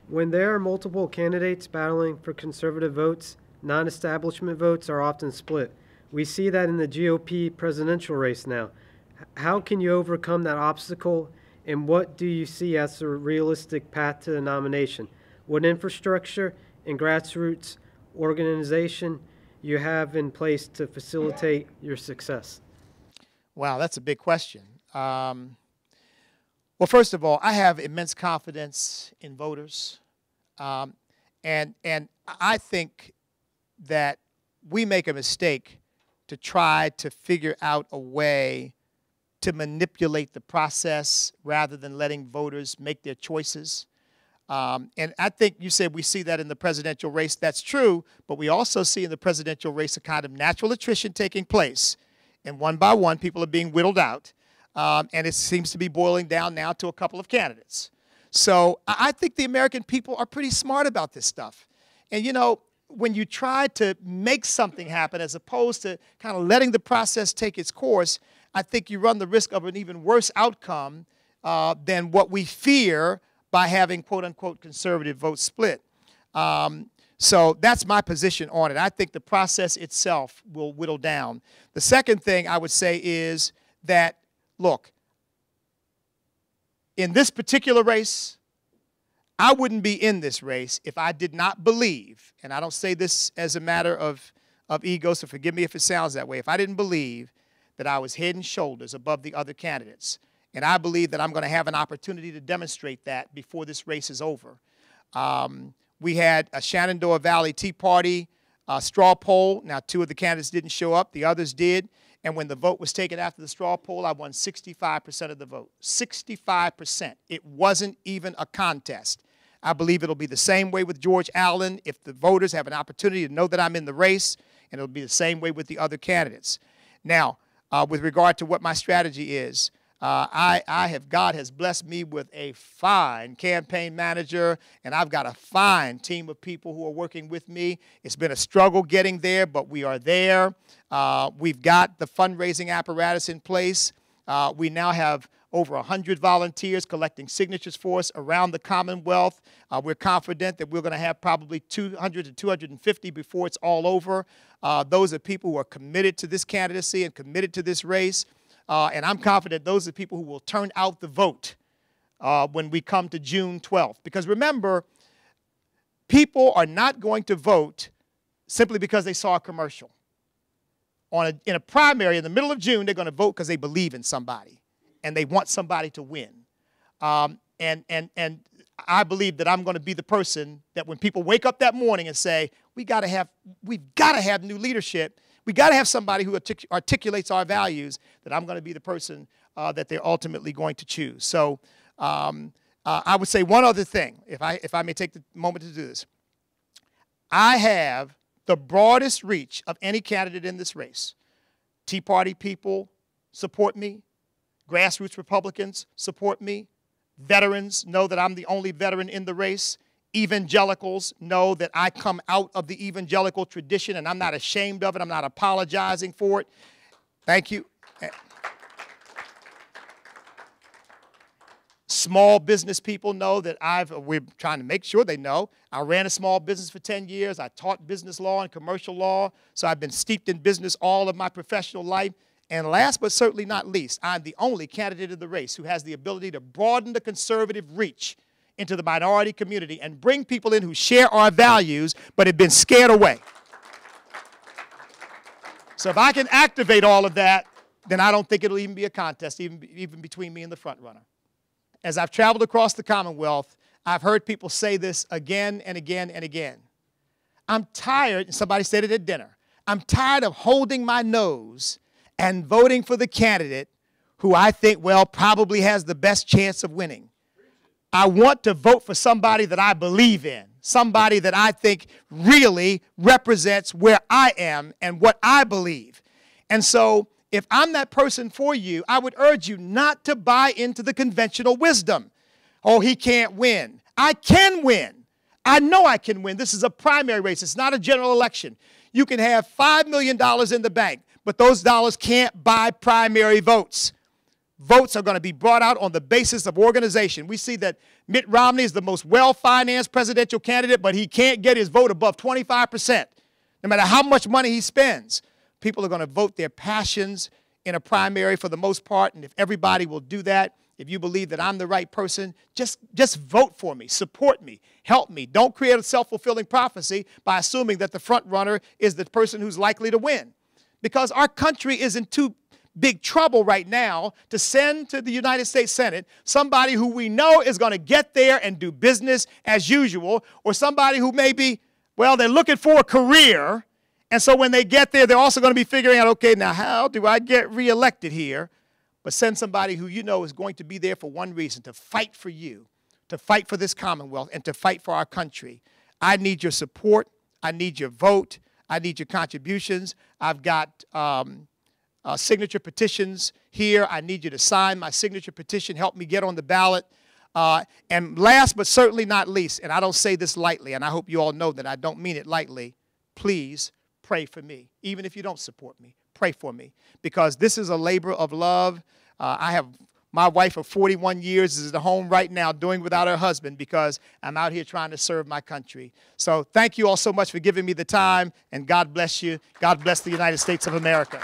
When there are multiple candidates battling for conservative votes, non-establishment votes are often split. We see that in the GOP presidential race now. How can you overcome that obstacle, and what do you see as a realistic path to the nomination? What infrastructure and grassroots organization you have in place to facilitate your success? Wow, that's a big question. Well, first of all, I have immense confidence in voters, and I think that we make a mistake to try to figure out a way to manipulate the process rather than letting voters make their choices. And I think you said we see that in the presidential race. That's true, but we also see in the presidential race a kind of natural attrition taking place. And one by one, people are being whittled out. And it seems to be boiling down now to a couple of candidates. So I think the American people are pretty smart about this stuff. And, you know, when you try to make something happen as opposed to kind of letting the process take its course, I think you run the risk of an even worse outcome than what we fear by having, quote unquote, conservative vote split. So that's my position on it. I think the process itself will whittle down. The second thing I would say is that, look, in this particular race, I wouldn't be in this race if I did not believe, and I don't say this as a matter of ego, so forgive me if it sounds that way, if I didn't believe that I was head and shoulders above the other candidates. And I believe that I'm going to have an opportunity to demonstrate that before this race is over. We had a Shenandoah Valley Tea Party straw poll. Now, 2 of the candidates didn't show up. The others did. And when the vote was taken after the straw poll, I won 65% of the vote. 65%. It wasn't even a contest. I believe it'll be the same way with George Allen if the voters have an opportunity to know that I'm in the race, and it'll be the same way with the other candidates. Now, with regard to what my strategy is, God has blessed me with a fine campaign manager, and I've got a fine team of people who are working with me. It's been a struggle getting there, but we are there. We've got the fundraising apparatus in place. We now have over 100 volunteers collecting signatures for us around the Commonwealth. We're confident that we're going to have probably 200 to 250 before it's all over. Those are people who are committed to this candidacy and committed to this race. And I'm confident those are people who will turn out the vote when we come to June 12th. Because remember, people are not going to vote simply because they saw a commercial. In a primary in the middle of June, they're going to vote because they believe in somebody and they want somebody to win. And I believe that I'm going to be the person that when people wake up that morning and say, we've got to have new leadership, we got to have somebody who articulates our values, that I'm going to be the person that they're ultimately going to choose. So I would say one other thing, if I may take the moment to do this. I have the broadest reach of any candidate in this race. Tea Party people support me. Grassroots Republicans support me. Veterans know that I'm the only veteran in the race. Evangelicals know that I come out of the evangelical tradition, and I'm not ashamed of it. I'm not apologizing for it. Thank you. Small business people know that we're trying to make sure they know. I ran a small business for 10 years. I taught business law and commercial law, so I've been steeped in business all of my professional life. And last but certainly not least, I'm the only candidate in the race who has the ability to broaden the conservative reach into the minority community and bring people in who share our values but have been scared away. So if I can activate all of that, then I don't think it'll even be a contest, even between me and the front runner. As I've traveled across the Commonwealth, I've heard people say this again and again and again. I'm tired, and somebody said it at dinner, I'm tired of holding my nose and voting for the candidate who I think, well, probably has the best chance of winning. I want to vote for somebody that I believe in, somebody that I think really represents where I am and what I believe. And so if I'm that person for you, I would urge you not to buy into the conventional wisdom. Oh, he can't win. I can win. I know I can win. This is a primary race. It's not a general election. You can have $5 million in the bank, but those dollars can't buy primary votes. votes are going to be brought out on the basis of organization. We see that Mitt Romney is the most well-financed presidential candidate, but he can't get his vote above 25%. No matter how much money he spends, people are going to vote their passions in a primary for the most part, and if everybody will do that, if you believe that I'm the right person, just vote for me, support me, help me. Don't create a self-fulfilling prophecy by assuming that the front runner is the person who's likely to win. Because our country is in too big trouble right now to send to the United States Senate somebody who we know is going to get there and do business as usual, or somebody who maybe, well, they're looking for a career, and so when they get there, they're also going to be figuring out, okay, now how do I get reelected here? But send somebody who you know is going to be there for one reason, to fight for you, to fight for this Commonwealth, and to fight for our country. I need your support. I need your vote. I need your contributions. I've got signature petitions here. I need you to sign my signature petition. Help me get on the ballot. And last but certainly not least, and I don't say this lightly, and I hope you all know that I don't mean it lightly, please pray for me. Even if you don't support me, pray for me. Because this is a labor of love. I have my wife of 41 years is at home right now doing without her husband because I'm out here trying to serve my country. So thank you all so much for giving me the time, and God bless you. God bless the United States of America.